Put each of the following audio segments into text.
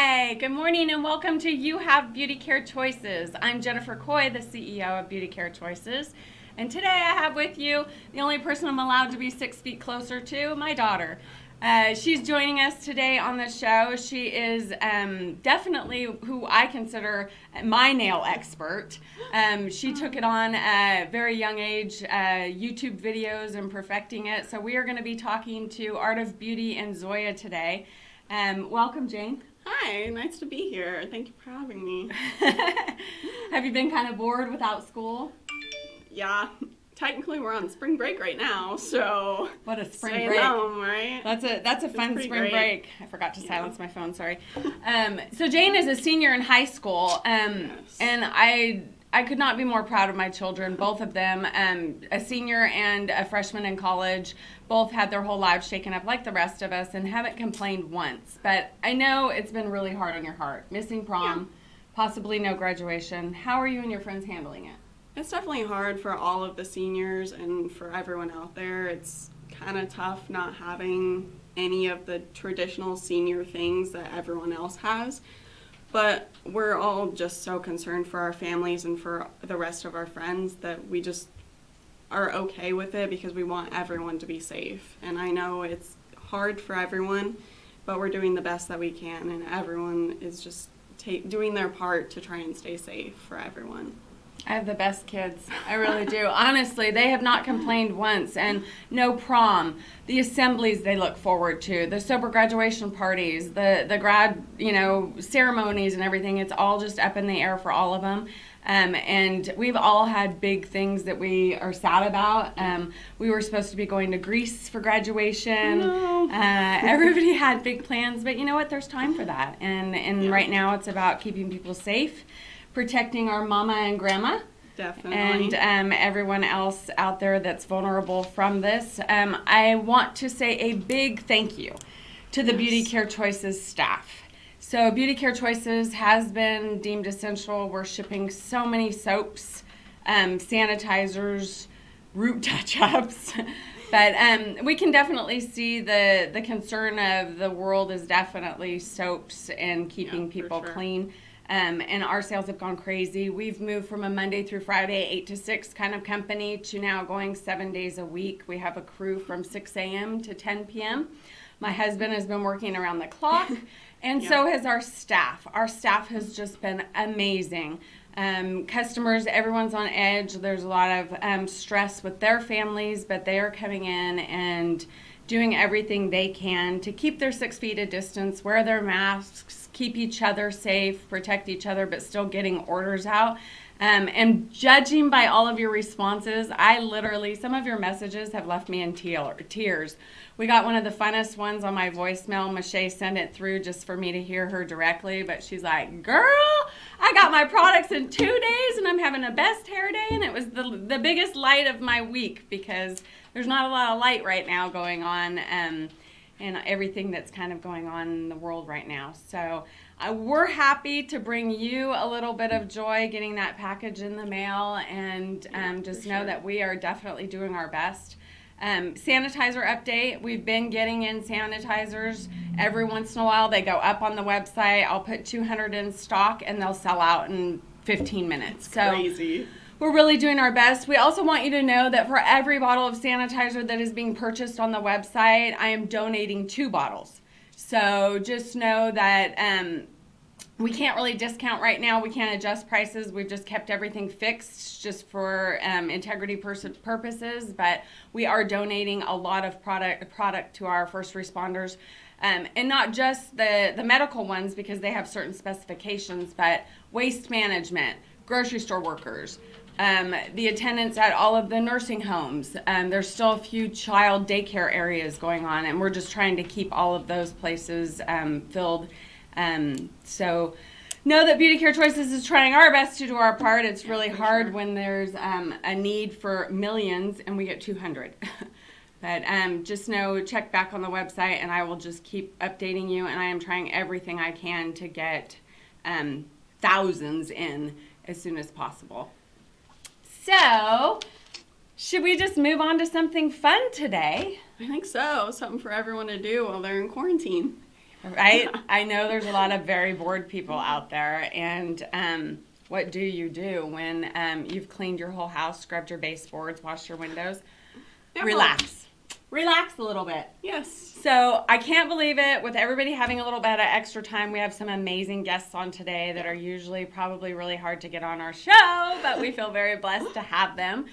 Hi, good morning and welcome to You Have Beauty Care Choices. I'm Jennifer Coy, the CEO of Beauty Care Choices. And today I have with you the only person I'm allowed to be 6 feet closer to, my daughter. She's joining us today on the show. She is definitely who I consider my nail expert. She took it on at a very young age, YouTube videos and perfecting it. So we are going to be talking to Art of Beauty and Zoya today. Welcome, Jane. Hi, nice to be here. Thank you for having me. Have you been kind of bored without school? Yeah, technically we're on spring break right now, so what a spring staying break! home, right? That's a fun spring break. I forgot to silence my phone. Sorry. So Jane is a senior in high school, Yes. and I could not be more proud of my children, both of them. A senior and a freshman in college, both had their whole lives shaken up like the rest of us and haven't complained once. But I know it's been really hard on your heart. Missing prom, possibly no graduation. How are you and your friends handling it? It's definitely hard for all of the seniors and for everyone out there. It's kind of tough not having any of the traditional senior things that everyone else has. But we're all just so concerned for our families and for the rest of our friends that we just are okay with it because we want everyone to be safe. And I know it's hard for everyone, but we're doing the best that we can, and everyone is just doing their part to try and stay safe for everyone. I have the best kids. I really do. Honestly, they have not complained once. And no prom, the assemblies they look forward to, the sober graduation parties, the grad, ceremonies and everything. It's all just up in the air for all of them. And we've all had big things that we are sad about. We were supposed to be going to Greece for graduation. No. Everybody had big plans, but you know what? There's time for that. And Right now it's about keeping people safe, protecting our mama and grandma. Definitely. And everyone else out there that's vulnerable from this. I want to say a big thank you to the Beauty Care Choices staff. So Beauty Care Choices has been deemed essential. We're shipping so many soaps, sanitizers, root touch-ups. But we can definitely see the concern of the world is definitely soaps and keeping people clean. And our sales have gone crazy. We've moved from a Monday through Friday, 8 to 6 kind of company to now going 7 days a week. We have a crew from 6 a.m. to 10 p.m. My husband has been working around the clock, and so has our staff. Our staff has just been amazing. Customers, everyone's on edge. There's a lot of stress with their families, but they are coming in and doing everything they can to keep their 6 feet of distance, wear their masks, keep each other safe, protect each other, but still getting orders out. And judging by all of your responses, some of your messages have left me in tears. We got one of the funnest ones on my voicemail. Michelle sent it through just for me to hear her directly, but she's like, girl, I got my products in 2 days and I'm having the best hair day, and it was the biggest light of my week because there's not a lot of light right now going on and everything that's kind of going on in the world right now. So we're happy to bring you a little bit of joy getting that package in the mail, and just know that we are definitely doing our best. Sanitizer update. We've been getting in sanitizers every once in a while. They go up on the website. I'll put 200 in stock and they'll sell out in 15 minutes. So crazy. We're really doing our best. We also want you to know that for every bottle of sanitizer that is being purchased on the website, I am donating 2 bottles. So just know that we can't really discount right now. We can't adjust prices. We've just kept everything fixed just for integrity purposes. But we are donating a lot of product to our first responders. And not just the medical ones because they have certain specifications, but waste management, grocery store workers, the attendants at all of the nursing homes. There's still a few child daycare areas going on, and we're just trying to keep all of those places filled. So know that Beauty Care Choices is trying our best to do our part. It's really hard when there's a need for millions and we get 200. But just know, check back on the website and I will just keep updating you, and I am trying everything I can to get thousands in as soon as possible. So, should we just move on to something fun today? I think so. Something for everyone to do while they're in quarantine. Right? I know there's a lot of very bored people out there. And what do you do when you've cleaned your whole house, scrubbed your baseboards, washed your windows? Relax. Relax a little bit. Yes. So I can't believe it. With everybody having a little bit of extra time, we have some amazing guests on today that are usually probably really hard to get on our show, but we feel very blessed to have them.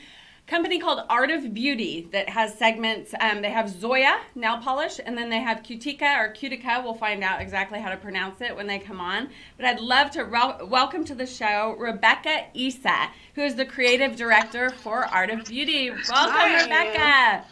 Company called Art of Beauty that has segments. They have Zoya nail polish, and then they have Cutica or Cutica. We'll find out exactly how to pronounce it when they come on. But I'd love to welcome to the show Rebecca Issa, who is the creative director for Art of Beauty. Welcome, Hi. Rebecca.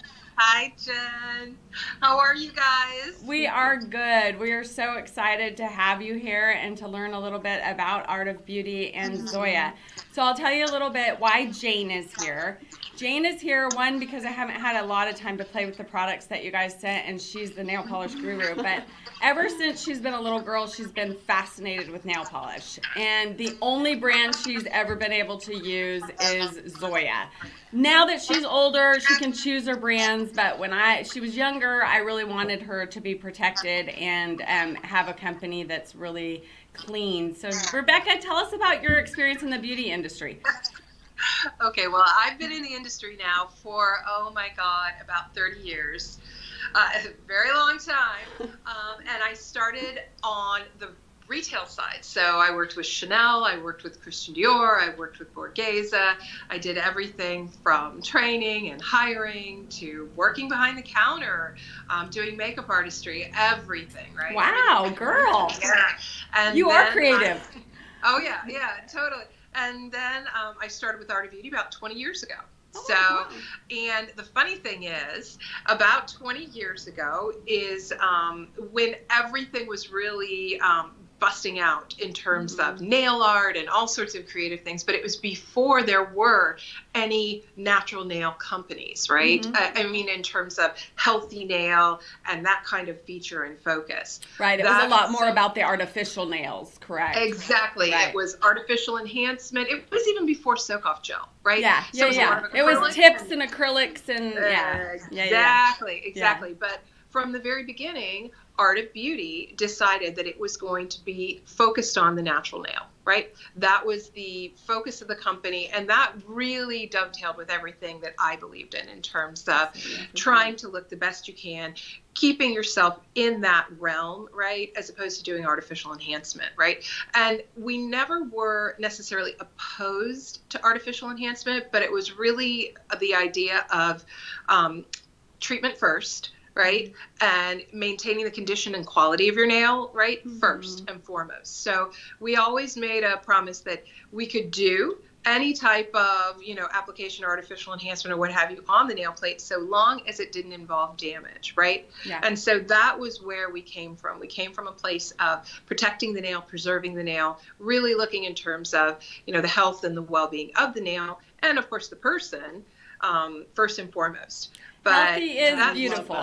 Hi, Jen. How are you guys? We are good. We are so excited to have you here and to learn a little bit about Art of Beauty and Zoya. So I'll tell you a little bit why Jane is here. Jane is here, one, because I haven't had a lot of time to play with the products that you guys sent, and she's the nail polish guru. But ever since she's been a little girl, she's been fascinated with nail polish. And the only brand she's ever been able to use is Zoya. Now that she's older, she can choose her brands, but when she was younger, I really wanted her to be protected and have a company that's really clean. So Rebecca, tell us about your experience in the beauty industry. Okay, well, I've been in the industry now for, oh my God, about 30 years. A very long time. And I started on the retail side. So I worked with Chanel, I worked with Christian Dior, I worked with Borghese. I did everything from training and hiring to working behind the counter, doing makeup artistry, everything, right? Wow, everything. girl. Yeah. And you are creative. Yeah, totally. And then I started with Art of Beauty about 20 years ago. And the funny thing is, about 20 years ago is when everything was really busting out in terms of nail art and all sorts of creative things, but it was before there were any natural nail companies, right? I mean, in terms of healthy nail and that kind of feature and focus. Right, it was a lot more about the artificial nails, correct? Exactly. Right. It was artificial enhancement. It was even before soak-off gel, right? Yeah, So it was tips and acrylics and Exactly. But from the very beginning, Art of Beauty decided that it was going to be focused on the natural nail, right? That was the focus of the company, and that really dovetailed with everything that I believed in terms of trying to look the best you can, keeping yourself in that realm, right, as opposed to doing artificial enhancement, right? And we never were necessarily opposed to artificial enhancement, but it was really the idea of treatment first, right? And maintaining the condition and quality of your nail, right? First and foremost. So we always made a promise that we could do any type of, application, artificial enhancement or what have you on the nail plate, so long as it didn't involve damage, right? Yeah. And so that was where we came from. We came from a place of protecting the nail, preserving the nail, really looking in terms of, the health and the well-being of the nail, and of course the person, first and foremost. But healthy is beautiful.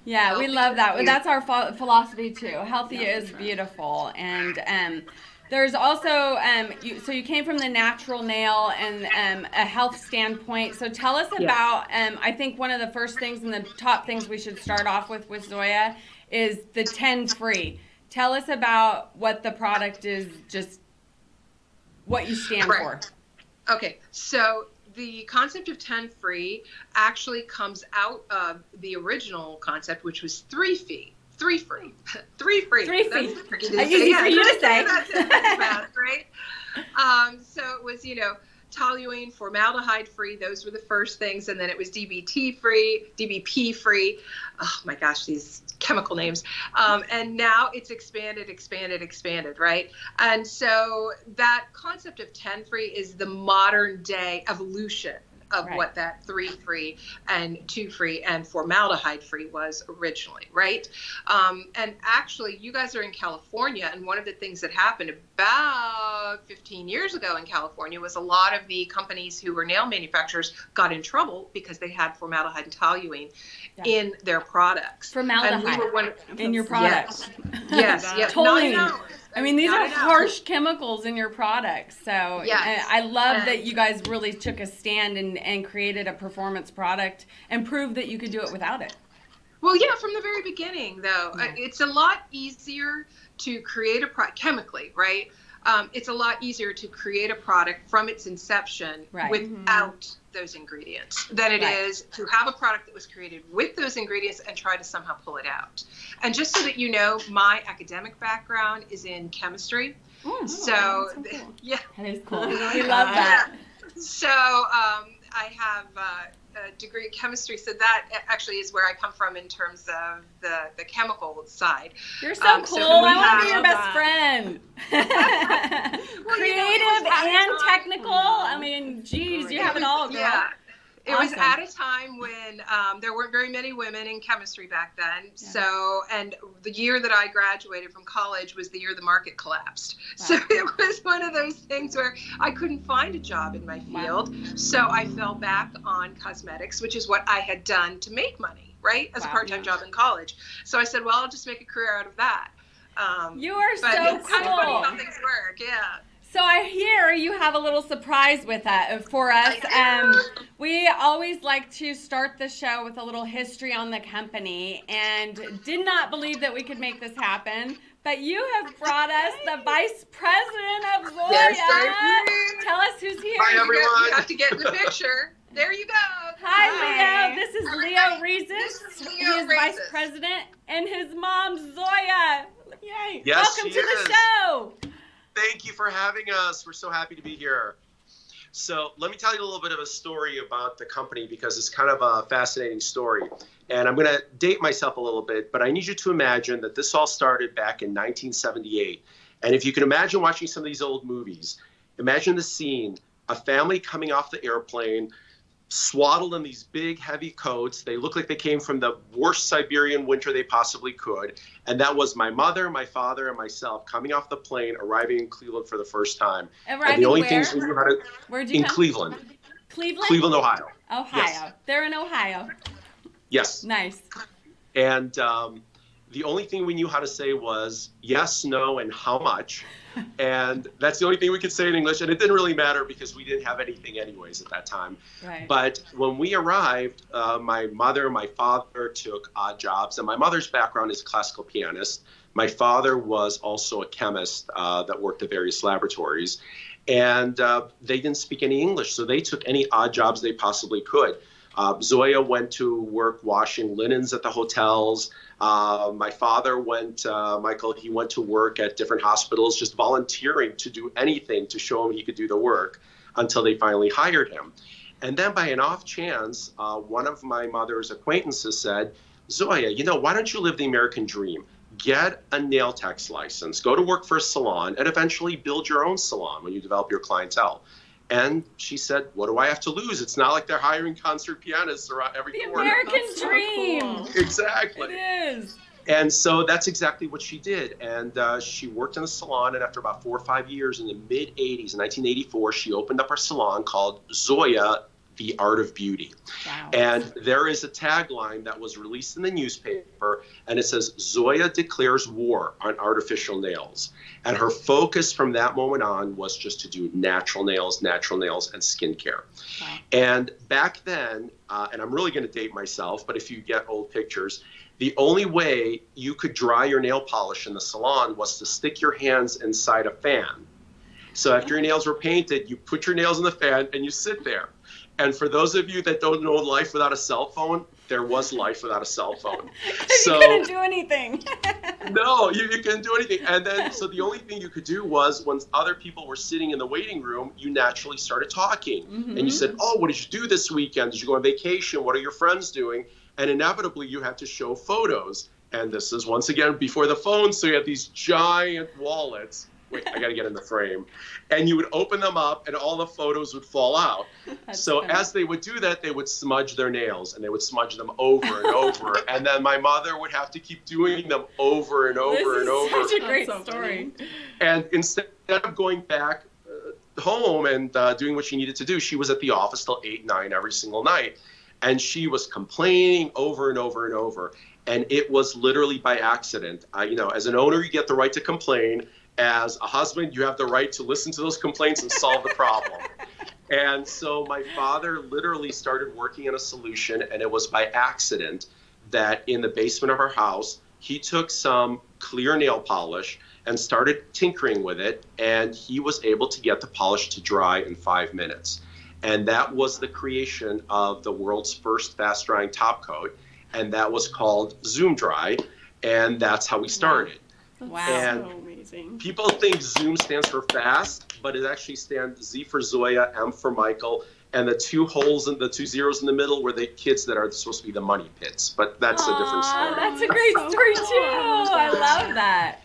Yeah, we love that. That's our philosophy too. Healthy is beautiful. And there's also, so you came from the natural nail and a health standpoint. So tell us about, I think one of the first things and the top things we should start off with Zoya is the 10 free. Tell us about what the product is, just what you stand for. Okay, so the concept of 10 free actually comes out of the original concept, which was 3 free. 3 free. 3 free. 3 free. Easy for you to say. That's fast, right? So it was, toluene, formaldehyde free. Those were the first things. And then it was DBT free, DBP free. Oh my gosh, these chemical names. And now it's expanded, right? And so that concept of 10 free is the modern day evolution of what that 3 free and 2 free and formaldehyde free was originally, right? And actually, you guys are in California, and one of the things that happened about 15 years ago in California was a lot of the companies who were nail manufacturers got in trouble because they had formaldehyde and toluene in their products. Formaldehyde and we were in your products. Yes. Toluene. I mean, these are harsh chemicals in your products. So I love that you guys really took a stand and created a performance product and proved that you could do it without it. Well, yeah, from the very beginning, though, it's a lot easier to create a product chemically, right? It's a lot easier to create a product from its inception without those ingredients than it is to have a product that was created with those ingredients and try to somehow pull it out. And just so that you know, my academic background is in chemistry. So cool. Yeah, that is cool. We love that. So I have a degree in chemistry, so that actually is where I come from in terms of the chemical side. You're so cool. I want to be your best friend. Well, creative and technical. I mean, geez, you have it all, girl. Yeah. It awesome. was at a time when there weren't very many women in chemistry back then. Yeah. So, and the year that I graduated from college was the year the market collapsed. Wow. So it was one of those things where I couldn't find a job in my field. Wow. So I fell back on cosmetics, which is what I had done to make money, right? As a part-time job in college. So I said, well, I'll just make a career out of that. You are so cool. It's kind of funny how things work, yeah. So I hear you have a little surprise with that for us. We always like to start the show with a little history on the company, and did not believe that we could make this happen. But you have brought us the Vice President of Zoya. Yes, tell us who's here. Hi, everyone. You have to get in the picture. There you go. Hi, Leo. This is Leo Reeses. This is Leo He is Vice President, and his mom, Zoya. Yay. Yes, welcome to the show. Thank you for having us. We're so happy to be here. So let me tell you a little bit of a story about the company, because it's kind of a fascinating story. And I'm going to date myself a little bit, but I need you to imagine that this all started back in 1978. And if you can imagine watching some of these old movies, imagine the scene, a family coming off the airplane, swaddled in these big, heavy coats. They look like they came from the worst Siberian winter they possibly could. And that was my mother, my father, and myself coming off the plane, arriving in Cleveland for the first time. And the only things we knew how to... Where'd you come? Cleveland. Cleveland? Cleveland, Ohio. Ohio. Yes. They're in Ohio. Yes. Nice. And the only thing we knew how to say was yes, no, and how much. And that's the only thing we could say in English. And it didn't really matter because we didn't have anything anyways at that time. Right. But when we arrived, my mother and my father took odd jobs. And my mother's background is a classical pianist. My father was also a chemist that worked at various laboratories. And they didn't speak any English, so they took any odd jobs they possibly could. Zoya went to work washing linens at the hotels. My father went, Michael, he went to work at different hospitals, just volunteering to do anything to show him he could do the work until they finally hired him. And then by an off chance, one of my mother's acquaintances said, Zoya, why don't you live the American dream? Get a nail tech's license, go to work for a salon, and eventually build your own salon when you develop your clientele. And she said, what do I have to lose? It's not like they're hiring concert pianists around every corner. The American dream. So cool. Exactly. It is. And so that's exactly what she did. And she worked in the salon. And after about 4 or 5 years in the mid-'80s, in 1984, she opened up her salon called Zoya, The Art of Beauty. Wow. And there is a tagline that was released in the newspaper, and it says, Zoya declares war on artificial nails. And her focus from that moment on was just to do natural nails, and skincare. Wow. And back then, and I'm really going to date myself, but if you get old pictures, the only way you could dry your nail polish in the salon was to stick your hands inside a fan. So after your nails were painted, you put your nails in the fan and you sit there. And for those of you that don't know life without a cell phone, there was life without a cell phone. So, you couldn't do anything. No, you couldn't do anything. And then, so the only thing you could do was when other people were sitting in the waiting room, you naturally started talking. Mm-hmm. And you said, oh, what did you do this weekend? Did you go on vacation? What are your friends doing? And inevitably, you have to show photos. And this is, once again, before the phone. So you have these giant wallets. Wait, I got to get in the frame. And you would open them up and all the photos would fall out. So funny. As they would do that, they would smudge their nails and they would smudge them over and over. And then my mother would have to keep doing them over and over and over. This is such a great story. And instead of going back home and doing what she needed to do, she was at the office till 8, 9 every single night. And she was complaining over and over and over. And it was literally by accident. As an owner, you get the right to complain. As a husband, you have the right to listen to those complaints and solve the problem. And so my father literally started working on a solution, and it was by accident that in the basement of our house, he took some clear nail polish and started tinkering with it, and he was able to get the polish to dry in 5 minutes. And that was the creation of the world's first fast drying top coat, and that was called Zoom Dry, and that's how we started. Wow. And so amazing. people think Zoom stands for fast, but it actually stands Z for Zoya, M for Michael, and the 2 holes and the 2 zeros in the middle were the kids that are supposed to be the money pits. But that's a different story. That's a great story too. I love that.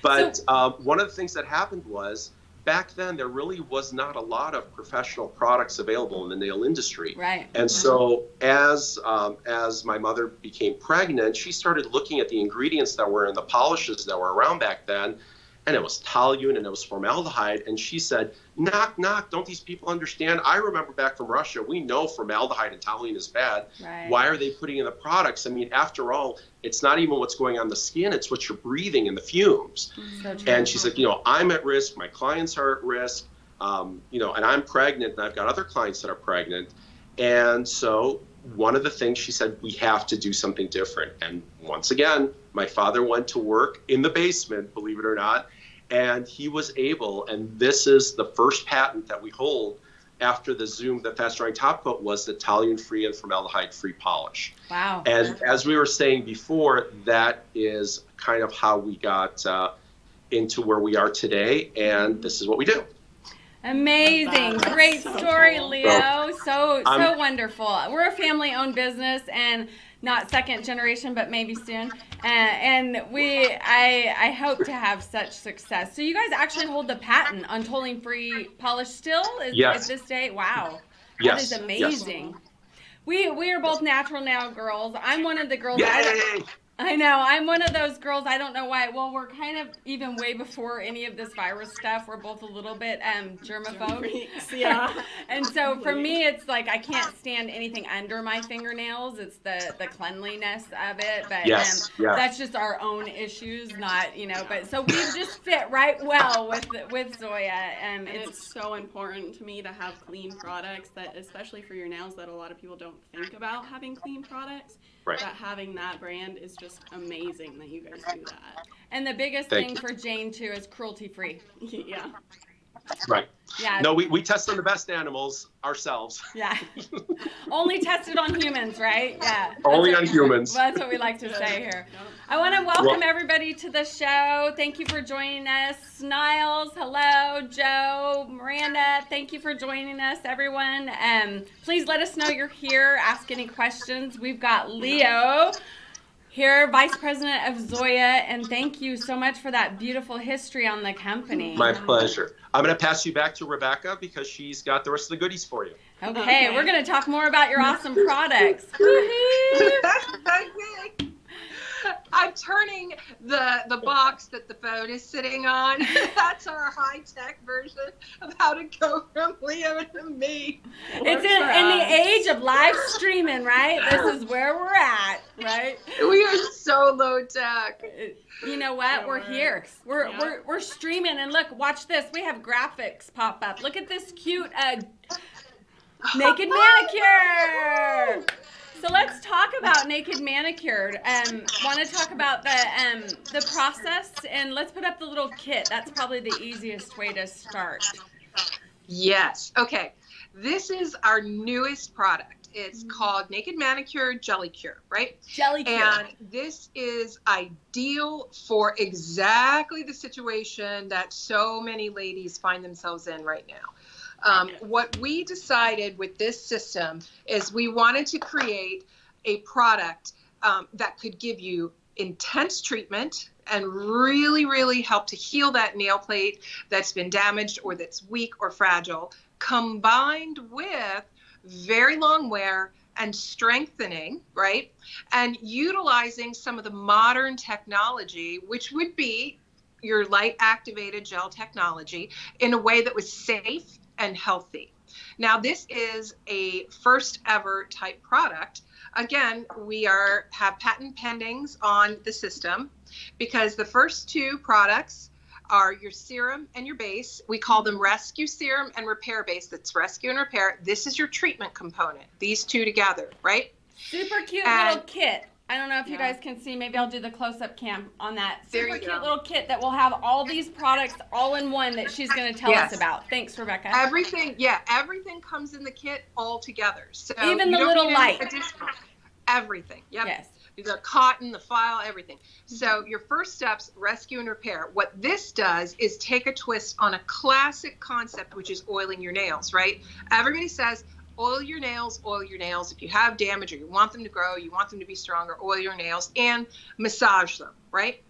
But one of the things that happened was, back then there really was not a lot of professional products available in the nail industry. Right. And so as my mother became pregnant, she started looking at the ingredients that were in the polishes that were around back then, and it was toluene and it was formaldehyde. And she said, knock, knock, don't these people understand? I remember back from Russia, we know formaldehyde and toluene is bad. Right. Why are they putting in the products? I mean, after all, it's not even what's going on the skin, it's what you're breathing in the fumes. So true. And she's like, I'm at risk, my clients are at risk, and I'm pregnant, and I've got other clients that are pregnant. And so one of the things she said, we have to do something different. And once again, my father went to work in the basement, believe it or not, and he was able, and this is the first patent that we hold after the Zoom, the fast drying top coat, was the toluene-free and formaldehyde-free polish. Wow. And as we were saying before, that is kind of how we got into where we are today, and this is what we do. Amazing. That's Great so story, cool. Leo. So wonderful. We're a family-owned business, and not second generation, but maybe soon. And I hope to have such success. So you guys actually hold the patent on toluene-free polish still Yes. at this day? Wow. Yes. That is amazing. Yes. We are both natural nail girls. I'm one of the girls. Yay! I know. I'm one of those girls. I don't know why. Well, we're kind of even way before any of this virus stuff. We're both a little bit germaphobe. Yeah. And so for me, it's like I can't stand anything under my fingernails. It's the cleanliness of it. But Yes. that's just our own issues, not, But so we just fit right well with Zoya. And it's so important to me to have clean products, that especially for your nails, that a lot of people don't think about having clean products. Right. But having that brand is just amazing that you guys do that. And the biggest Thank thing you. for Jane too is cruelty free. Yeah. Right. Yeah. No, we test on the best animals ourselves. Yeah. Only tested on humans, right? Yeah. Only on humans. That's what we like to say here. I want to welcome everybody to the show. Thank you for joining us. Niles, hello. Joe, Miranda, thank you for joining us, everyone. Please let us know you're here. Ask any questions. We've got Leo here, Vice President of Zoya, and thank you so much for that beautiful history on the company. My pleasure. I'm going to pass you back to Rebecca because she's got the rest of the goodies for you. Okay, we're going to talk more about your awesome products. Woohoo! Okay. I'm turning the box that the phone is sitting on. That's our high-tech version of how to go from Leo to me. It's in the age of live streaming, right? This is where we're at, right? We are so low-tech. You know what? We're here. We're streaming, and look, watch this. We have graphics pop up. Look at this cute naked manicure. So let's talk about Naked Manicured. Want to talk about the process, and let's put up the little kit. That's probably the easiest way to start. Yes. Okay. This is our newest product. It's called Naked Manicure Gelie Cure, right? Gelie Cure. And this is ideal for exactly the situation that so many ladies find themselves in right now. What we decided with this system is we wanted to create a product that could give you intense treatment and really, really help to heal that nail plate that's been damaged or that's weak or fragile, combined with very long wear and strengthening, right? And utilizing some of the modern technology, which would be your light activated gel technology, in a way that was safe and healthy. Now, this is a first ever type product. Again, we have patent pendings on the system because the first two products are your serum and your base. We call them rescue serum and repair base. That's rescue and repair. This is your treatment component, these two together, right? Super cute And little kit. I don't know if you Yeah. guys can see. Maybe I'll do the close-up cam on that There super you cute go. little kit that will have all these products all in one that she's going to tell us Yes. about. Thanks, Rebecca. Everything comes in the kit all together. So Even you the don't little need light. any additional. Everything. Yep. Yes. The cotton, the file, everything. So your first steps, rescue and repair. What this does is take a twist on a classic concept, which is oiling your nails, right? Everybody says, oil your nails, oil your nails. If you have damage or you want them to grow, you want them to be stronger, oil your nails and massage them, right?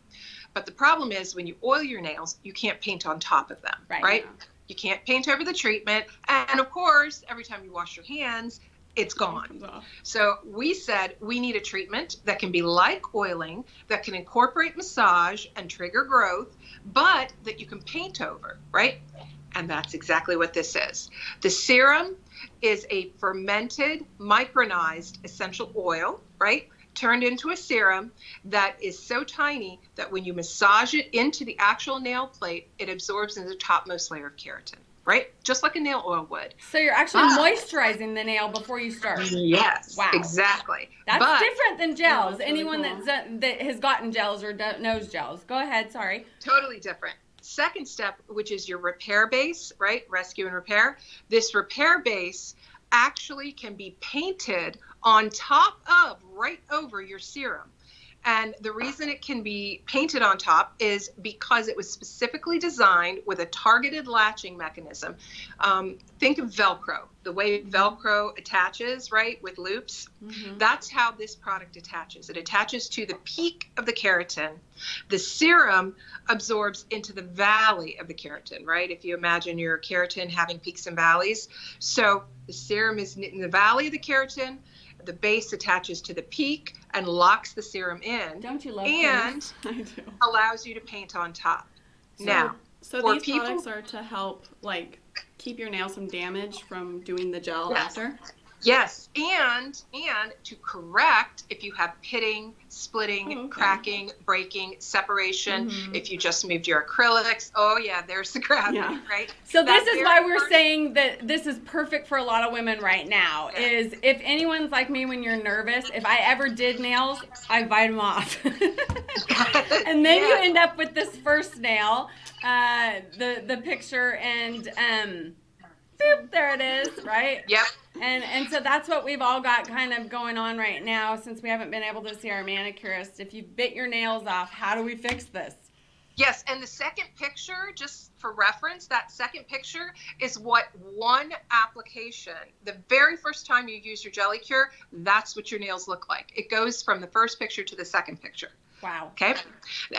But the problem is when you oil your nails, you can't paint on top of them, right? Yeah. You can't paint over the treatment. And of course, every time you wash your hands, it's It gone. comes off. So we said we need a treatment that can be like oiling, that can incorporate massage and trigger growth, but that you can paint over, right? And that's exactly what this is. The serum is a fermented, micronized essential oil, right? Turned into a serum that is so tiny that when you massage it into the actual nail plate, it absorbs into the topmost layer of keratin, right? Just like a nail oil would. So you're actually moisturizing the nail before you start. Yes, Wow. exactly. That's But different than gels. that's really Anyone cool. that has gotten gels or knows gels. Go ahead, sorry. totally different. Second step, which is your repair base, right? Rescue and repair. This repair base actually can be painted on top of, right over your serum. And the reason it can be painted on top is because it was specifically designed with a targeted latching mechanism. Think of Velcro, the way Velcro attaches, right, with loops. Mm-hmm. That's how this product attaches. It attaches to the peak of the keratin. The serum absorbs into the valley of the keratin, right? If you imagine your keratin having peaks and valleys. So the serum is in the valley of the keratin. The base attaches to the peak and locks the serum in. Don't you love and I do. allows you to paint on top. Now, So for these people- products are to help like keep your nails from damage from doing the gel Yes. after? yes, and to correct if you have pitting, splitting, Oh, okay. cracking, breaking, separation. Mhm. If you just moved your acrylics, oh yeah, there's the gravity, Yeah. right? So That this is very why we're first- saying that this is perfect for a lot of women right now. Yeah. Is if anyone's like me when you're nervous, if I ever did nails, I bite them off. And then you Yeah. end up with this first nail, the picture, and boop, there it is, right? Yep. And so that's what we've all got kind of going on right now since we haven't been able to see our manicurist. If you bit your nails off, how do we fix this? Yes, and the second picture, just for reference, that second picture is what one application, the very first time you use your GelieCure, that's what your nails look like. It goes from the first picture to the second picture. Wow. Okay.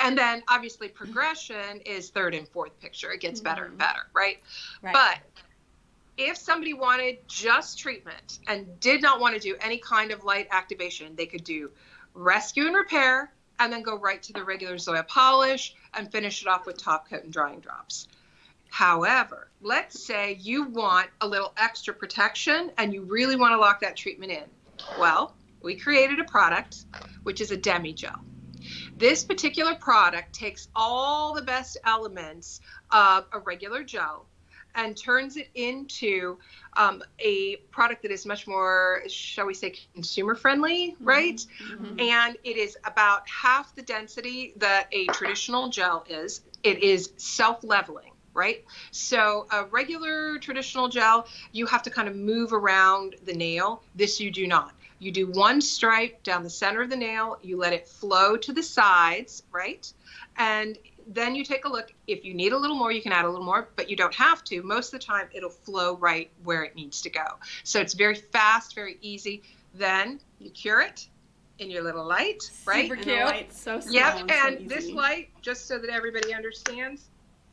And then obviously progression is third and fourth picture. It gets better and better, right? Right. But if somebody wanted just treatment and did not want to do any kind of light activation, they could do rescue and repair and then go right to the regular Zoya polish and finish it off with top coat and drying drops. However, let's say you want a little extra protection and you really want to lock that treatment in. Well, we created a product which is a demi gel. This particular product takes all the best elements of a regular gel and turns it into a product that is much more, shall we say, consumer friendly, right? Mhm. And it is about half the density that a traditional gel is. It is self-leveling, right? So a regular traditional gel, you have to kind of move around the nail. This you do not. You do one stripe down the center of the nail, you let it flow to the sides, right? And then you take a look. If you need a little more, you can add a little more, but you don't have to. Most of the time, it'll flow right where it needs to go. So it's very fast, very easy. Then you cure it in your little light, right? Super And cute. the light's so small Yep, and so and this easy. light, just so that everybody understands,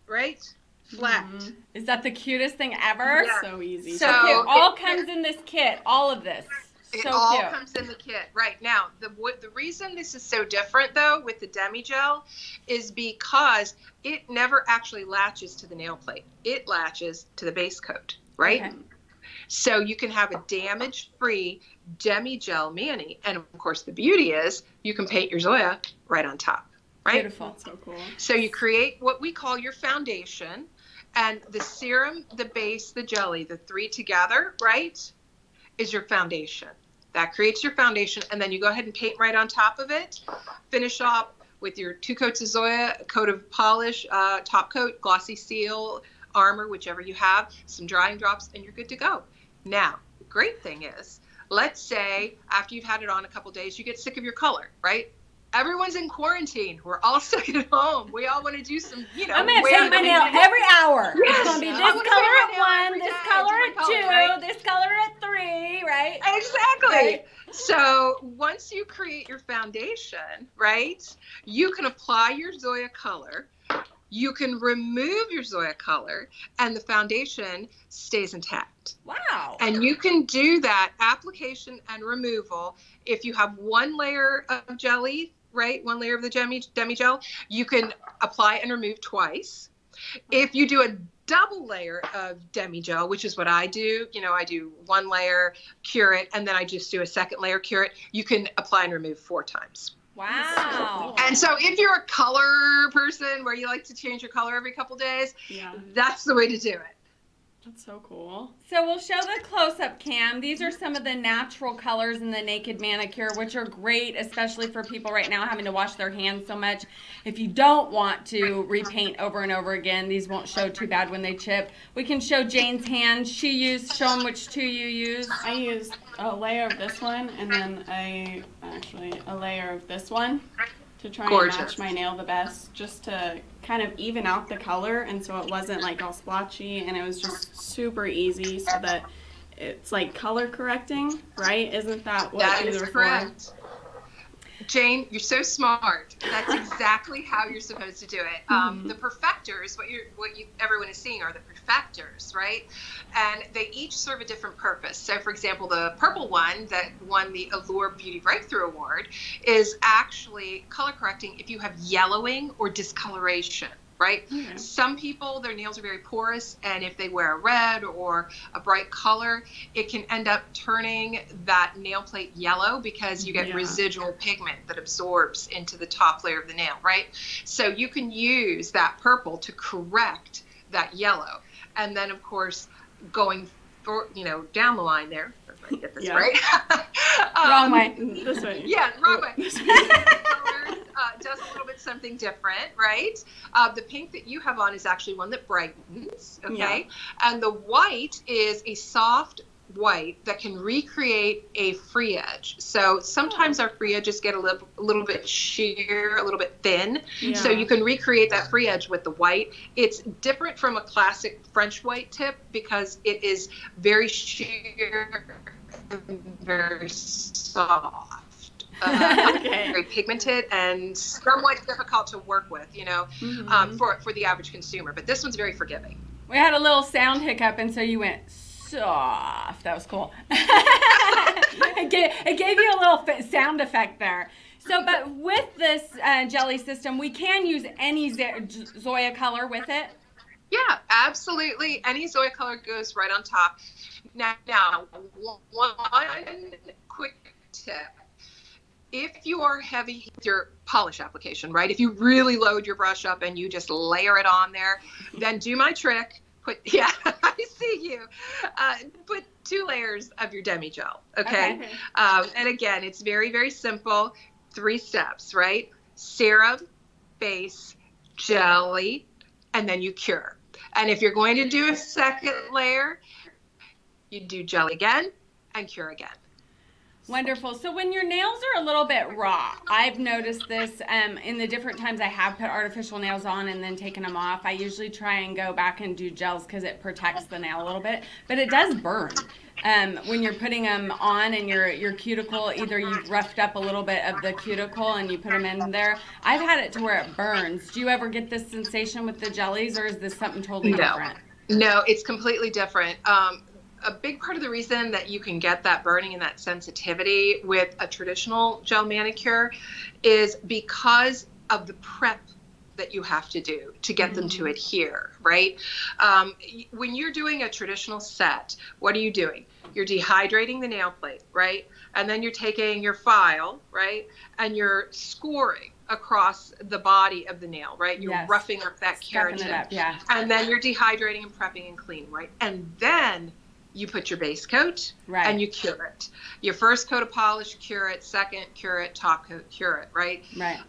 right? Flat. Mhm. Is that the cutest thing ever? Yeah. So easy. So So cute. All it- comes in this kit. All of this. It So all cute. comes in the kit. Right. Now, the reason this is so different, though, with the demi gel is because it never actually latches to the nail plate. It latches to the base coat, right? Okay. So you can have a damage-free demi gel mani. And, of course, the beauty is you can paint your Zoya right on top, right? Beautiful. That's so cool. So you create what we call your foundation, and the serum, the base, the jelly, the three together, right, is your foundation. That creates your foundation, and then you go ahead and paint right on top of it. Finish off with your 2 coats of Zoya, a coat of polish, top coat, glossy seal, armor, whichever you have, some drying drops, and you're good to go. Now, the great thing is, let's say after you've had it on a couple days, you get sick of your color, right? Everyone's in quarantine. We're all stuck at home. We all want to do some, I'm going to paint my nail every hour. Yes. It's going to be this color at 1, this color at 2, this color at 3, right? Exactly. Right. So once you create your foundation, right, you can apply your Zoya color. You can remove your Zoya color, and the foundation stays intact. Wow. And you can do that application and removal. If you have 1 layer of jelly, right, 1 layer of the demi gel, you can apply and remove twice. If you do a double layer of demi gel, which is what I do, I do 1 layer, cure it, and then I just do a 2nd layer, cure it, you can apply and remove 4 times. Wow. And so if you're a color person where you like to change your color every couple days, that's the way to do it. That's so cool. So we'll show the close-up cam. These are some of the natural colors in the Naked Manicure, which are great, especially for people right now having to wash their hands so much. If you don't want to repaint over and over again, these won't show too bad when they chip. We can show Jane's hands. Show them which 2 you use. I used a layer of this one and then a layer of this one to try and match my nail the best, just to kind of even out the color, and so it wasn't like all splotchy, and it was just super easy, so that it's like color correcting, right? Isn't that what that these is are correct? For? Jane, you're so smart. That's exactly how you're supposed to do it. The Perfectors, everyone is seeing are the Perfectors, right? And they each serve a different purpose. So, for example, the purple one that won the Allure Beauty Breakthrough Award is actually color correcting if you have yellowing or discoloration. Right? Mm-hmm. Some people, their nails are very porous, and if they wear a red or a bright color, it can end up turning that nail plate yellow because you get residual pigment that absorbs into the top layer of the nail, right? So you can use that purple to correct that yellow. And then, of course, going for, down the line there, if I get this right. Wrong way. This way. Yeah, wrong way. Does a little bit something different, right? The pink that you have on is actually one that brightens, okay? Yeah. And the white is a soft white that can recreate a free edge. So sometimes our free edges get a little bit sheer, a little bit thin. Yeah. So you can recreate that free edge with the white. It's different from a classic French white tip because it is very sheer and very soft. Very pigmented and somewhat difficult to work with, for the average consumer. But this one's very forgiving. We had a little sound hiccup, and so you went soft. That was cool. It gave you a little sound effect there. So, but with this Gelie system, we can use any Zoya color with it? Yeah, absolutely. Any Zoya color goes right on top. Now, one quick tip. If you are heavy with your polish application, right? If you really load your brush up and you just layer it on there, then do my trick. I see you. Put 2 layers of your demi gel, okay? And again, it's very, very simple. 3 steps, right? Serum, base, jelly, and then you cure. And if you're going to do a 2nd layer, you do jelly again and cure again. Wonderful. So when your nails are a little bit raw, I've noticed this in the different times I have put artificial nails on and then taken them off. I usually try and go back and do gels because it protects the nail a little bit, but it does burn. When you're putting them on and your cuticle, either you've roughed up a little bit of the cuticle and you put them in there. I've had it to where it burns. Do you ever get this sensation with the jellies, or is this something totally different? No, it's completely different. A big part of the reason that you can get that burning and that sensitivity with a traditional gel manicure is because of the prep that you have to do to get them to adhere, right? When you're doing a traditional set, what are you doing? You're dehydrating the nail plate, right? And then you're taking your file, right? And you're scoring across the body of the nail, right? You're roughing up that keratin. And then you're dehydrating and prepping and cleaning, right? And then you put your base coat, right. and you cure it. Your first coat of polish, cure it. Second, cure it. Top coat, cure it. Right. Right.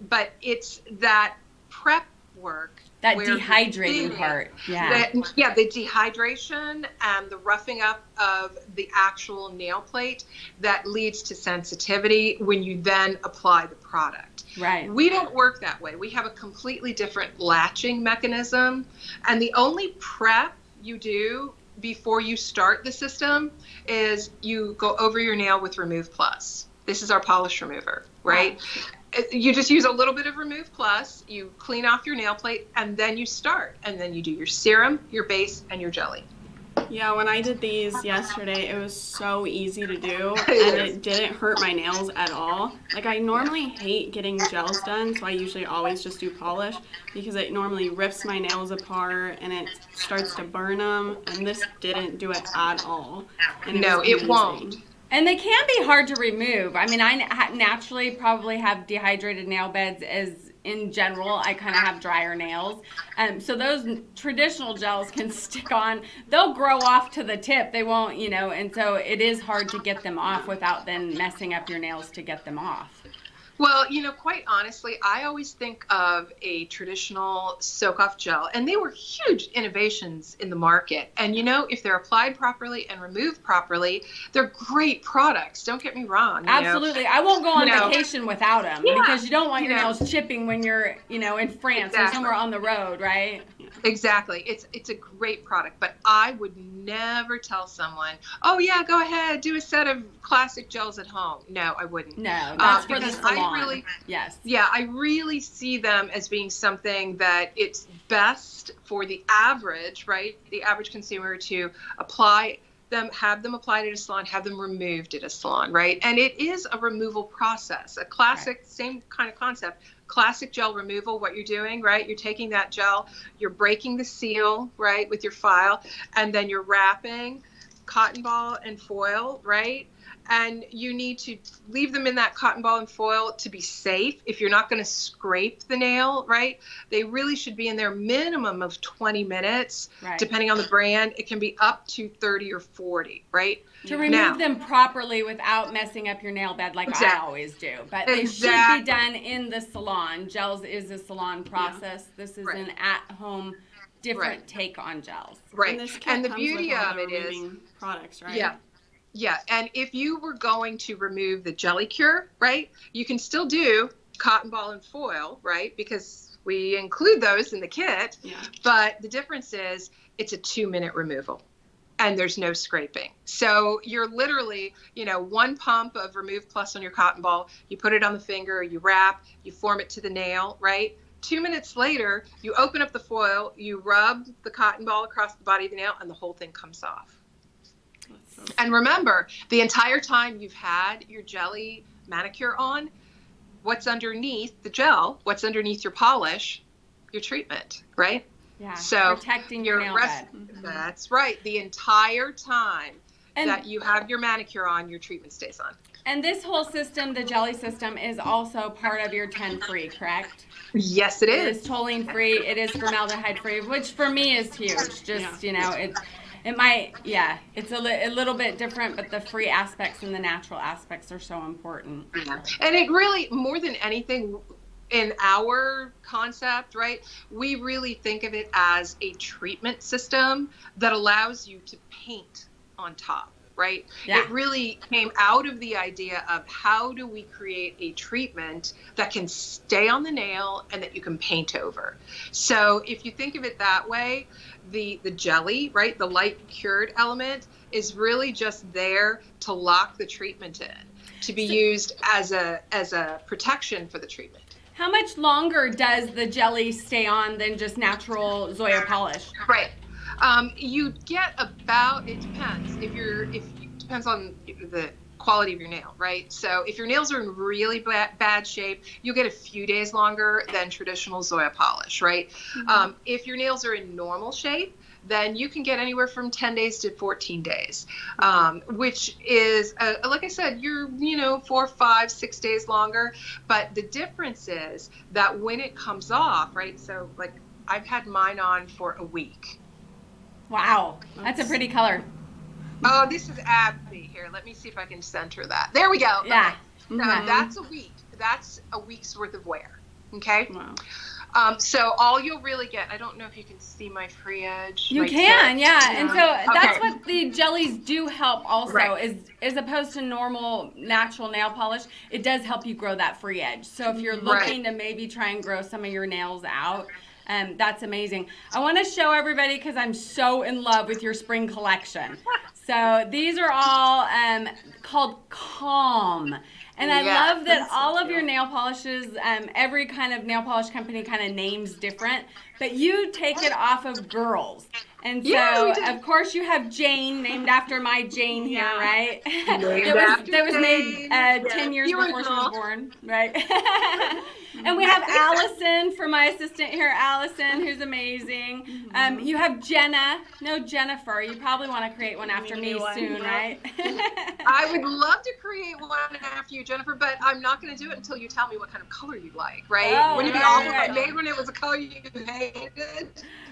But it's that prep work. That dehydrating part. Yeah. The dehydration and the roughing up of the actual nail plate that leads to sensitivity when you then apply the product. Right. We don't work that way. We have a completely different latching mechanism. And the only prep you do before you start the system is you go over your nail with Remove Plus. This is our polish remover, right? Wow. You just use a little bit of Remove Plus, you clean off your nail plate, and then you start. And then you do your serum, your base, and your jelly. Yeah, when I did these yesterday, it was so easy to do, and it didn't hurt my nails at all. Like, I normally hate getting gels done, so I usually always just do polish, because it normally rips my nails apart, and it starts to burn them, and this didn't do it at all. And it won't. And they can be hard to remove. I mean, I naturally probably have dehydrated nail beds as in general. I kind of have drier nails. So those traditional gels can stick on. They'll grow off to the tip. They won't, and so it is hard to get them off without then messing up your nails to get them off. Well, quite honestly, I always think of a traditional soak-off gel, and they were huge innovations in the market. And, if they're applied properly and removed properly, they're great products. Don't get me wrong. Absolutely. I won't go on vacation without them because you don't want your nails chipping when you're, in France or somewhere on the road, right? Exactly. It's a great product, but I would never tell someone, oh, yeah, go ahead, do a set of classic gels at home. No, I wouldn't. No, that's for the salon. Yes. Yeah, I really see them as being something that it's best for the average, right? The average consumer to apply them, have them applied at a salon, have them removed at a salon, right? And it is a removal process, a classic, same kind of concept. Classic gel removal, what you're doing, right? You're taking that gel, you're breaking the seal, right, with your file, and then you're wrapping cotton ball and foil, right? And you need to leave them in that cotton ball and foil to be safe. If you're not going to scrape the nail, right, they really should be in there minimum of 20 minutes, right. Depending on the brand. It can be up to 30 or 40, right? To remove them properly without messing up your nail bed like I always do. But they should be done in the salon. Gels is a salon process. Yeah. This is an at-home different take on gels. Right. And the beauty of it is products, right? Yeah. Yeah, and if you were going to remove the Gelie Cure, right, you can still do cotton ball and foil, right, because we include those in the kit, but the difference is it's a 2-minute removal, and there's no scraping. So you're literally, one pump of Remove Plus on your cotton ball, you put it on the finger, you wrap, you form it to the nail, right? 2 minutes later, you open up the foil, you rub the cotton ball across the body of the nail, and the whole thing comes off. And remember, the entire time you've had your Gelie manicure on, what's underneath the gel, what's underneath your polish, your treatment, right? Yeah, so protecting your nail bed. That's right. The entire time that you have your manicure on, your treatment stays on. And this whole system, the Gelie system, is also part of your 10-free, correct? Yes, it is. It is toluene-free. It is formaldehyde-free, which for me is huge. Just, It might, it's a little bit different, but the free aspects and the natural aspects are so important. Yeah. And it really, more than anything, in our concept, right, we really think of it as a treatment system that allows you to paint on top, right? Yeah. It really came out of the idea of how do we create a treatment that can stay on the nail and that you can paint over. So if you think of it that way, the jelly, right, the light cured element is really just there to lock the treatment in, to be used as a protection for the treatment. How much longer does the jelly stay on than just natural Zoya polish? Right. You get about, it depends. Depends on the quality of your nail, right? So if your nails are in really bad shape, you'll get a few days longer than traditional Zoya polish, right? Mm-hmm. If your nails are in normal shape, then you can get anywhere from 10 days to 14 days, which is, like I said, you're, 4, 5, 6 days longer. But the difference is that when it comes off, right? So like I've had mine on for a week. Wow. That's a pretty color. Oh, this is Abby here. Let me see if I can center that. There we go. Yeah. Okay. So that's a week. That's a week's worth of wear. Okay. Wow. So all you'll really get, I don't know if you can see my free edge. You can, yeah. And so that's Okay. what the jellies do help also, Right. is as opposed to normal natural nail polish, it does help you grow that free edge. So if you're looking to maybe try and grow some of your nails out, that's amazing. I want to show everybody because I'm so in love with your spring collection. So these are all called Calm. And I love that all of your nail polishes, every kind of nail polish company kind of names different, but you take it off of girls. And so, of course, you have Jane, named after my Jane here, right? that was made 10 years before she was born, right? And we have Allison for my assistant here, Allison, who's amazing. You have Jennifer. You probably want to create one after me soon, right? I would love to create one after you, Jennifer, but I'm not going to do it until you tell me what kind of color you like, right? Oh, Wouldn't it be awful if I made when it was a color you hated?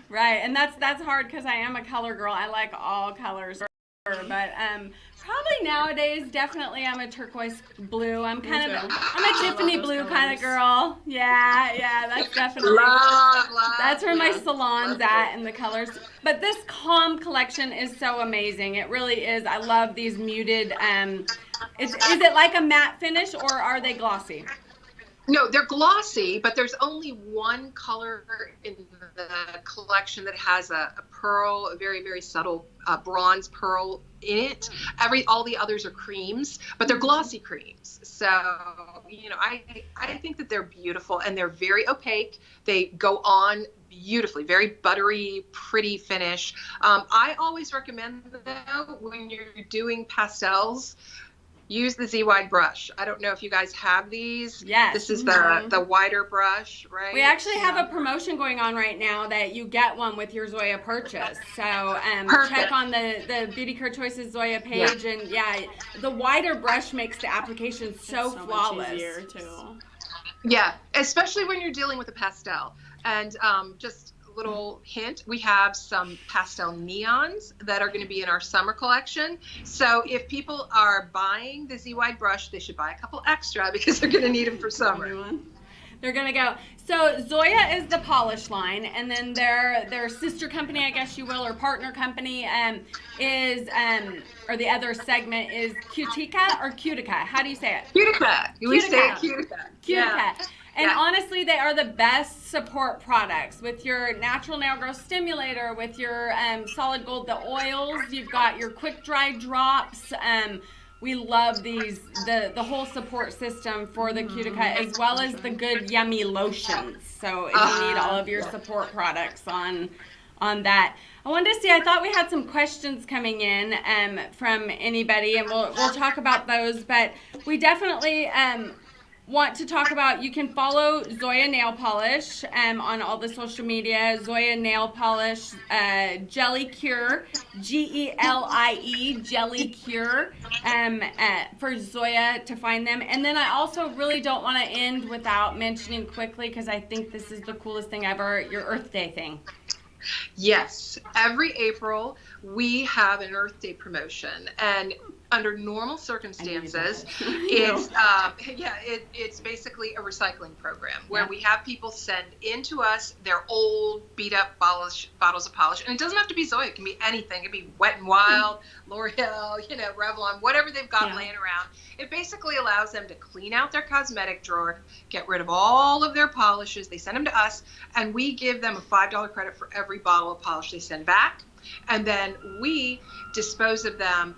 Right, and that's hard because I am a color girl. I like all colors, but probably nowadays, definitely I'm a turquoise blue. I'm a Tiffany blue kind of girl. Yeah, that's definitely. That's where my salon's at and the colors. But this Calm collection is so amazing. It really is. I love these muted. Is it like a matte finish or are they glossy? No, they're glossy, but there's only one color in the collection that has a pearl, a very, very subtle bronze pearl in it. All the others are creams, but they're glossy creams. So, I think that they're beautiful and they're very opaque. They go on beautifully, very buttery, pretty finish. I always recommend though, when you're doing pastels, use the Z-Wide brush. I don't know if you guys have these. Yes. This is the wider brush, right? We actually have a promotion going on right now that you get one with your Zoya purchase. So check on the Beauty Care Choices Zoya page. And the wider brush makes the application so flawless. Much easier too. Yeah, especially when you're dealing with a pastel. And just little hint, we have some pastel neons that are going to be in our summer collection. So if people are buying the Z-Wide brush, they should buy a couple extra because they're going to need them for summer. They're going to go. So Zoya is the polish line, and then their sister company, I guess you will, or partner company is, or the other segment is Cutica or Cutica. How do you say it? Cutica. We say Cutica. Cutica. Yeah. And honestly, they are the best support products with your natural nail growth stimulator, with your solid gold, the oils. You've got your quick dry drops. We love these, the whole support system for the Cutica, as well as the good yummy lotions. So if you need all of your support products on that. I wanted to see, I thought we had some questions coming in from anybody, and we'll talk about those, but we definitely want to talk about, you can follow Zoya Nail Polish on all the social media, Zoya Nail Polish, Gelie Cure, Gelie, Gelie Cure, for Zoya to find them. And then I also really don't want to end without mentioning quickly, because I think this is the coolest thing ever, your Earth Day thing. Yes, every April we have an Earth Day promotion, and under normal circumstances, it's basically a recycling program where we have people send into us their old beat up bottles of polish, and it doesn't have to be Zoya, it can be anything. It can be Wet n Wild, L'Oreal, Revlon, whatever they've got laying around. It basically allows them to clean out their cosmetic drawer, get rid of all of their polishes. They send them to us, and we give them a $5 credit for every bottle of polish they send back. And then we dispose of them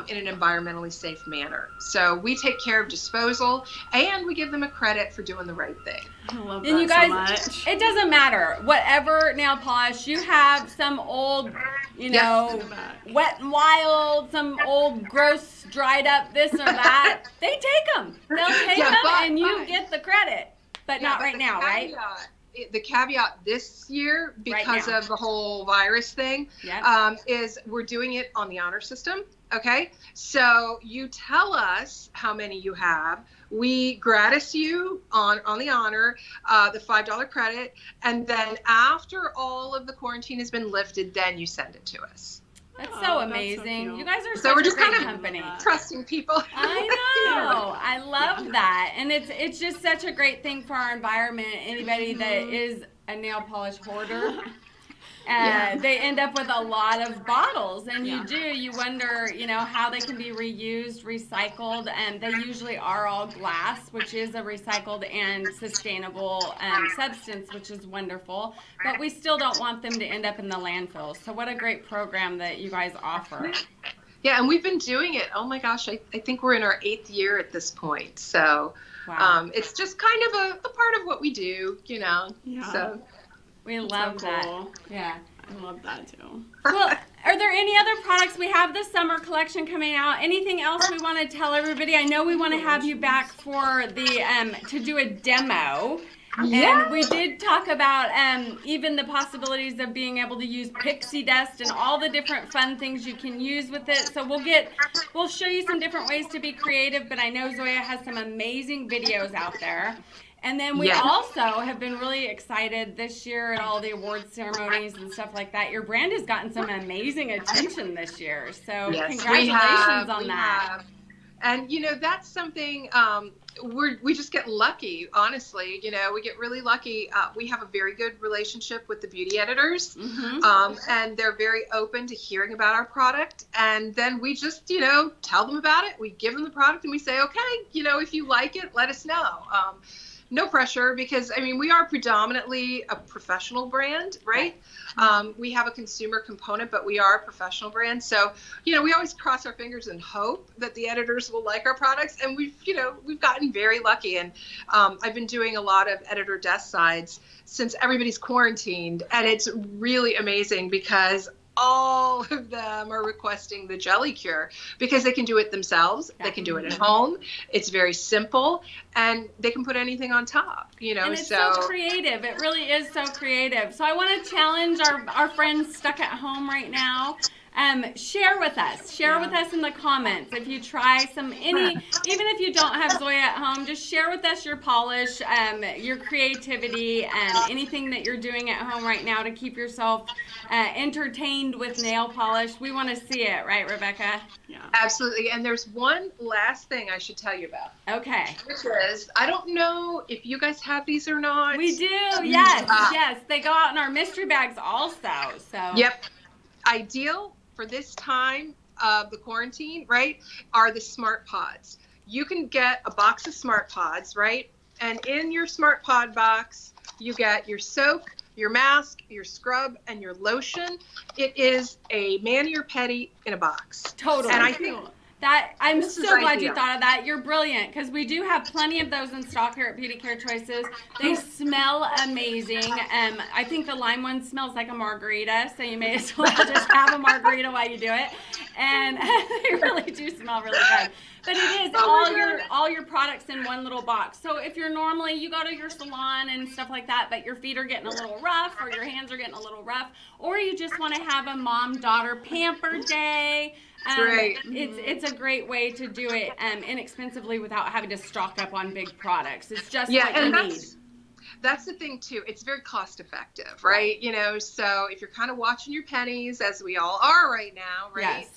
in an environmentally safe manner. So we take care of disposal, and we give them a credit for doing the right thing. I love and that you guys, so much. It doesn't matter. Whatever nail polish you have, some old, Wet n Wild, some old gross dried up this or that, they take them. They'll take them, and you get the credit. But not right now, right? The caveat this year, because of the whole virus thing, is we're doing it on the honor system. Okay, so you tell us how many you have. We gratis you on the honor, the $5 credit, and then after all of the quarantine has been lifted, then you send it to us. That's Oh, so that's so amazing. cute. You guys are So such we're a just great kind of company. trusting people. I know. I love that. And it's just such a great thing for our environment. Anybody that is a nail polish hoarder, they end up with a lot of bottles. And you wonder, how they can be reused, recycled. And they usually are all glass, which is a recycled and sustainable substance, which is wonderful. But we still don't want them to end up in the landfill. So what a great program that you guys offer. Yeah, and we've been doing it. Oh my gosh, I think we're in our 8th year at this point. So it's just kind of a part of what we do, Yeah. So we That's love so that. cool. Yeah. I love that too. Well, are there any other products? We have the summer collection coming out. Anything else we want to tell everybody? I know we want to have you back for the to do a demo. And we did talk about even the possibilities of being able to use pixie dust and all the different fun things you can use with it. So we'll show you some different ways to be creative, but I know Zoya has some amazing videos out there. And then we also have been really excited this year at all the awards ceremonies and stuff like that. Your brand has gotten some amazing attention this year. So congratulations on that. And that's something we just get lucky, honestly. We get really lucky. We have a very good relationship with the beauty editors, and they're very open to hearing about our product. And then we just, tell them about it. We give them the product and we say, okay, if you like it, let us know. No pressure, because we are predominantly a professional brand, right? We have a consumer component, but we are a professional brand. So, we always cross our fingers and hope that the editors will like our products. And we've gotten very lucky. And I've been doing a lot of editor desk sides since everybody's quarantined. And it's really amazing because all of them are requesting the Gelie Cure because they can do it themselves. They can do it at home. It's very simple, and they can put anything on top, And it's so creative. It really is so creative. So I want to challenge our friends stuck at home right now. Share with us. Share with us in the comments. If you try even if you don't have Zoya at home, just share with us your polish, your creativity, anything that you're doing at home right now to keep yourself entertained with nail polish. We want to see it, right, Rebecca? Yeah. Absolutely. And there's one last thing I should tell you about. Okay. Which is, I don't know if you guys have these or not. We do. Yes. They go out in our mystery bags also. So. Yep. Ideal for this time of the quarantine, right, are the Smart Pods. You can get a box of Smart Pods, right? And in your Smart Pod box, you get your soak, your mask, your scrub, and your lotion. It is a Manicure pedi in a box. Totally. And I think I'm so glad you thought of that. You're brilliant, because we do have plenty of those in stock here at Beauty Care Choices. They smell amazing. I think the lime one smells like a margarita, so you may as well just have a margarita while you do it. And they really do smell really good. But it is all your products in one little box. So if you're normally, you go to your salon and stuff like that, but your feet are getting a little rough or your hands are getting a little rough, or you just want to have a mom-daughter pamper day, it's a great way to do it inexpensively without having to stock up on big products. It's just what you need. That's the thing too. It's very cost effective, right? So if you're kind of watching your pennies, as we all are right now, right?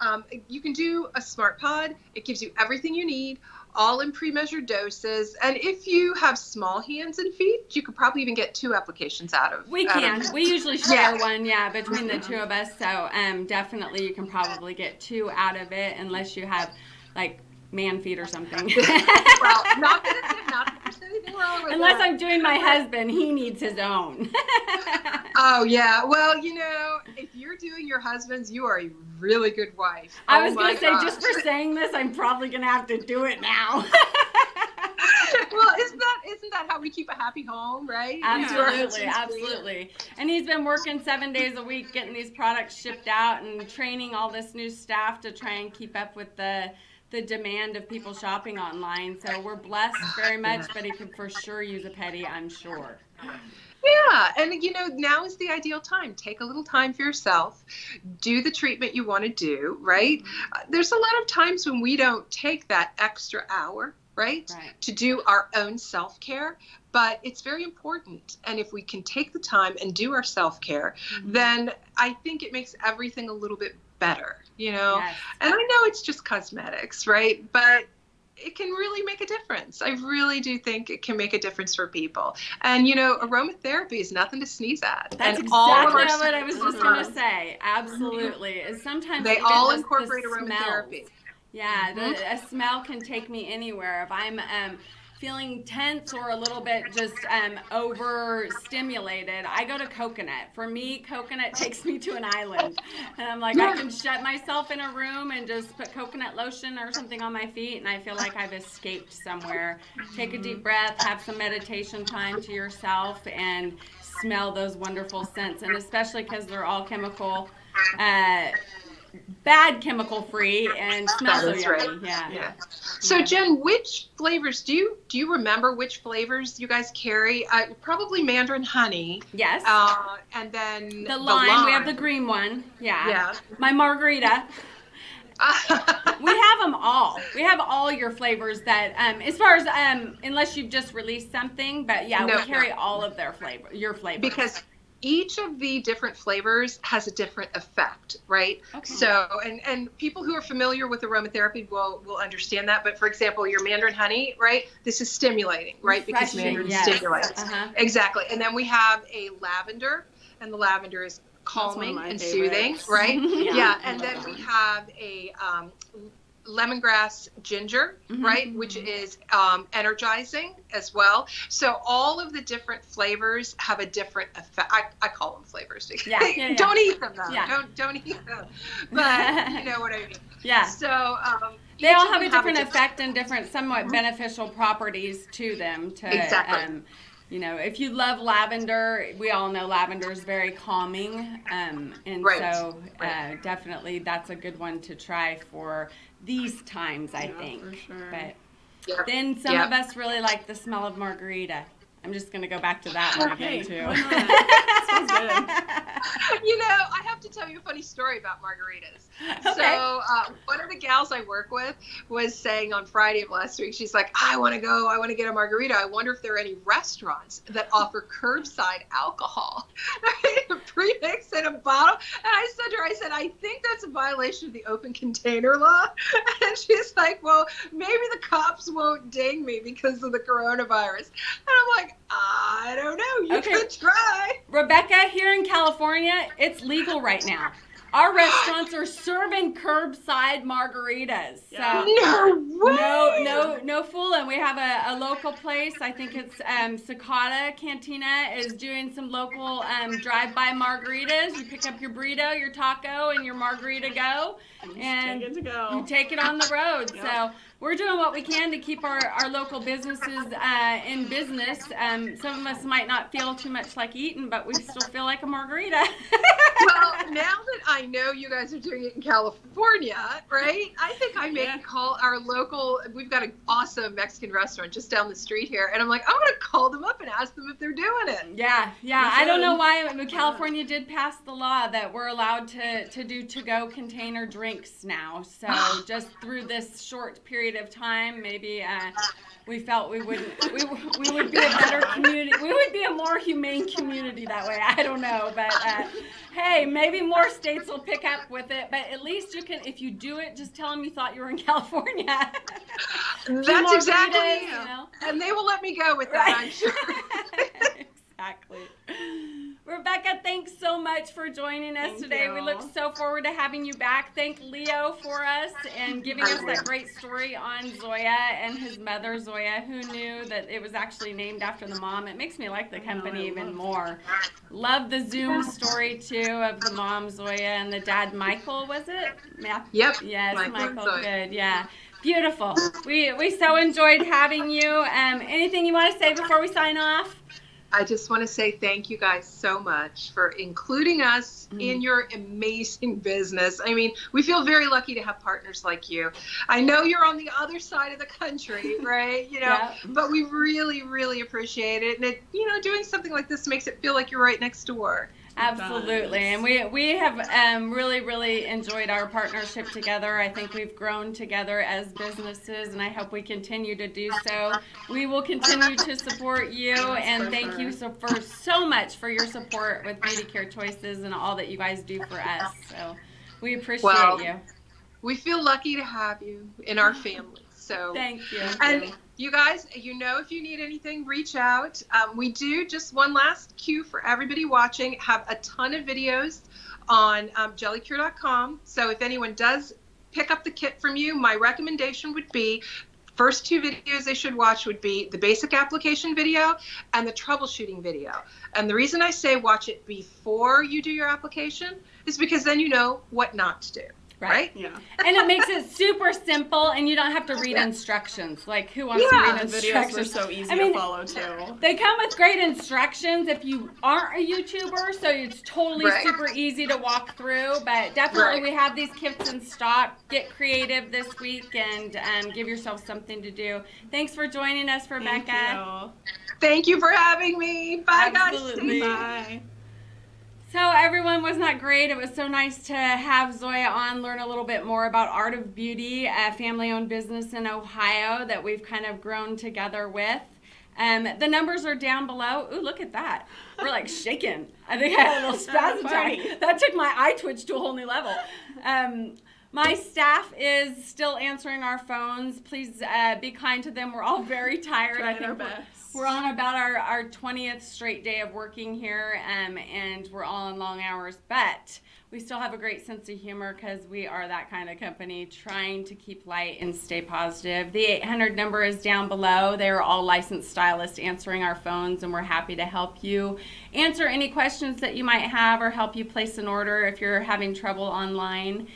Yes. You can do a Smart Pod. It gives you everything you need, all in pre-measured doses. And if you have small hands and feet, you could probably even get 2 applications out of. We usually share one, between the 2 of us. So definitely you can probably get 2 out of it, unless you have like man feet or something. Well, not that there's anything wrong with Unless that. I'm doing my husband, he needs his own. Oh yeah, well if you're doing your husband's, you are a really good wife. I was going to say, just for saying this, I'm probably going to have to do it now. Well, isn't that how we keep a happy home, right? Absolutely. And he's been working 7 days a week getting these products shipped out and training all this new staff to try and keep up with the demand of people shopping online. So we're blessed very much, but he could for sure use a pedi, I'm sure. Yeah, and now is the ideal time. Take a little time for yourself. Do the treatment you want to do, right? There's a lot of times when we don't take that extra hour, right, to do our own self-care, but it's very important. And if we can take the time and do our self-care, then I think it makes everything a little bit better, you know? Yes. And I know it's just cosmetics, right? But it can really make a difference. I really do think it can make a difference for people. And, you know, aromatherapy is nothing to sneeze at. That's and exactly all of our what I was just going to say. Absolutely. Is sometimes they even all just incorporate the aromatherapy. smells. Yeah, a smell can take me anywhere. If I'm feeling tense or a little bit just overstimulated, I go to coconut. For me, coconut takes me to an island. And I'm like, I can shut myself in a room and just put coconut lotion or something on my feet, and I feel like I've escaped somewhere. Take a deep breath, have some meditation time to yourself, and smell those wonderful scents. And especially because they're all chemical, bad chemical free, and smell so yummy. Right. Yeah. So Jen, which flavors do you remember which flavors you guys carry? Probably mandarin honey. Yes. And then the lime. We have the green one. Yeah. My margarita. We have them all. We have all your flavors that, as far as, unless you've just released something, but yeah, we carry all of your flavors. Because each of the different flavors has a different effect, right? Okay. So, and people who are familiar with aromatherapy will understand that. But for example, your mandarin honey, right? This is stimulating, right? Because mandarin stimulates. Exactly. And then we have a lavender, and the lavender is calming and soothing, right? Yeah. And then we have a lemongrass ginger, right, which is energizing as well. So all of the different flavors have a different effect. I call them flavors. Don't eat them though. Don't eat them. But you know what I mean. Yeah. So they all have a different effect and different somewhat beneficial properties to them. Exactly. You know, if you love lavender, we all know lavender is very calming, and so definitely that's a good one to try for these times, I think. For sure. But then some of us really like the smell of margarita. I'm just going to go back to that one again, too. Sounds good. You know, I have to tell you a funny story about margaritas. Okay. So one of the gals I work with was saying on Friday of last week, she's like, I want to get a margarita. I wonder if there are any restaurants that offer curbside alcohol. Pre-mix in a bottle. And I said to her, I think that's a violation of the open container law. And she's like, well, maybe the cops won't ding me because of the coronavirus. And I'm like, I don't know. You could try. Rebecca, here in California, it's legal right now. Our restaurants are serving curbside margaritas. So no way. No fooling. We have a local place. I think it's Cicada Cantina is doing some local drive-by margaritas. You pick up your burrito, your taco, and your margarita go, and you take it on the road. Yep. So we're doing what we can to keep our local businesses in business. Some of us might not feel too much like eating, but we still feel like a margarita. Well, now that I know you guys are doing it in California, right? I think I may call our local, we've got an awesome Mexican restaurant just down the street here. And I'm like, I'm going to call them up and ask them if they're doing it. Yeah. I don't know why California did pass the law that we're allowed to do to-go container drinks now. So just through this short period of time, maybe we felt we would be a better community. We would be a more humane community that way. I don't know, but hey, maybe more states will pick up with it. But at least you can, if you do it, just tell them you thought you were in California. That's exactly. You know? And they will let me go with that, I'm sure. Exactly. Rebecca, thanks so much for joining us today. We look so forward to having you back. Thank Leo for us and giving us that great story on Zoya and his mother, Zoya. Who knew that it was actually named after the mom? It makes me like the company even more. Love the Zoom story, too, of the mom, Zoya, and the dad, Michael, was it? Yep. Yes, Michael. Good, yeah. Beautiful. We so enjoyed having you. Anything you want to say before we sign off? I just want to say thank you guys so much for including us in your amazing business. I mean, we feel very lucky to have partners like you. I know you're on the other side of the country, right? You know, but we really, really appreciate it. And it, you know, doing something like this makes it feel like you're right next door. Absolutely. And we have really enjoyed our partnership together. I think we've grown together as businesses, and I hope we continue to do so. We will continue to support you, and thank you so much for your support with Manicure Choices and all that you guys do for us. So we appreciate you. We feel lucky to have you in our family. So thank you. And you guys, if you need anything, reach out. We do, just one last cue for everybody watching, have a ton of videos on GelieCure.com. So if anyone does pick up the kit from you, my recommendation would be, first 2 videos they should watch would be the basic application video and the troubleshooting video. And the reason I say watch it before you do your application is because then you know what not to do. Right? Yeah. And it makes it super simple, and you don't have to read instructions. Like, who wants to read instructions? The videos were so easy to follow, too. They come with great instructions if you aren't a YouTuber, so it's totally super easy to walk through. But definitely we have these kits in stock. Get creative this week and give yourself something to do. Thanks for joining us, Rebecca. Thank you for having me. Bye, Absolutely. guys. Bye. So everyone, wasn't that great? It was so nice to have Zoya on, learn a little bit more about Art of Beauty, a family-owned business in Ohio that we've kind of grown together with. The numbers are down below. Ooh, look at that. We're like shaking. I think I had a little spasm attack. That took my eye twitch to a whole new level. My staff is still answering our phones. Please be kind to them. We're all very tired. I think we're on about our 20th straight day of working here, and we're all on long hours. But we still have a great sense of humor because we are that kind of company trying to keep light and stay positive. The 800 number is down below. They're all licensed stylists answering our phones, and we're happy to help you answer any questions that you might have or help you place an order if you're having trouble online.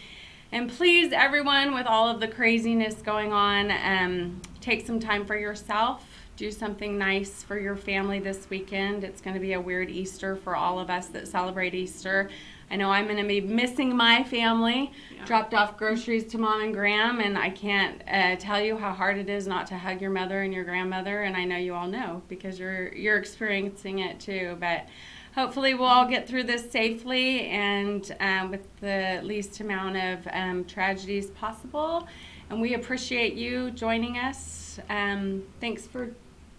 And please, everyone, with all of the craziness going on, take some time for yourself. Do something nice for your family this weekend. It's going to be a weird Easter for all of us that celebrate Easter. I know I'm going to be missing my family. Dropped off groceries to Mom and Graham, and I can't tell you how hard it is not to hug your mother and your grandmother. And I know you all know because you're experiencing it too. But hopefully we'll all get through this safely and with the least amount of tragedies possible. And we appreciate you joining us. Thanks for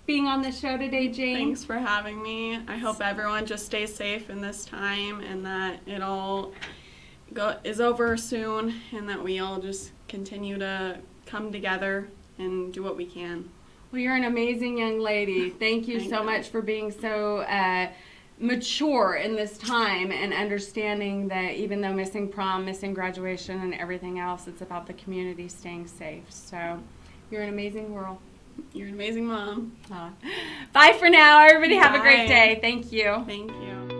being on the show today, Jane. Thanks for having me. I hope everyone just stays safe in this time and that it all is over soon and that we all just continue to come together and do what we can. Well, you're an amazing young lady. Thank you so much for being so mature in this time and understanding that even though missing prom, missing graduation, and everything else, it's about the community staying safe. So you're an amazing girl. You're an amazing mom. Bye for now. Everybody have a great day. Thank you. Thank you.